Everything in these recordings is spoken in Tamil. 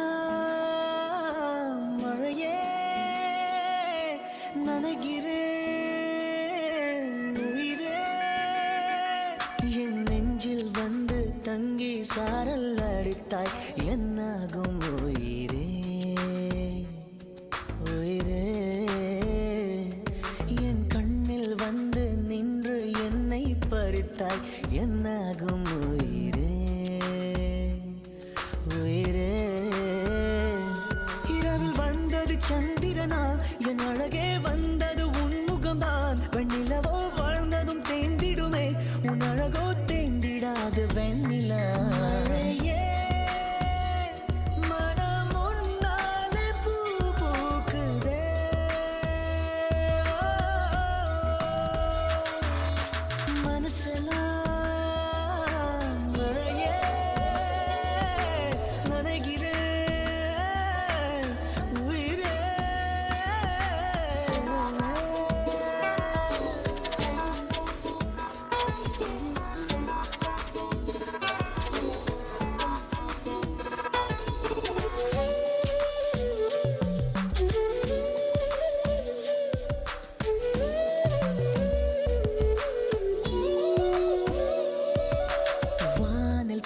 மனசெல்லாம் மழையே நனைகிறேன் உயிரே என் நெஞ்சில் வந்து தங்கி சாரல் அடித்தாய் என்னாகும் உயிரே உயிரே என் கண்ணில் வந்து நின்று என்னை பறித்தாய் என்னாகும் உயிரே உயிரே இரவில் வந்தது சந்திரனா என் அழகே வந்தது உன் முகம்தான் வெண்ணிலவோ வாழ்ந்ததும் தேந்திடுமே உன் அழகோ தேந்திடாது வெண்ணிலா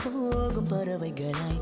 போகும் பறவைகளாய்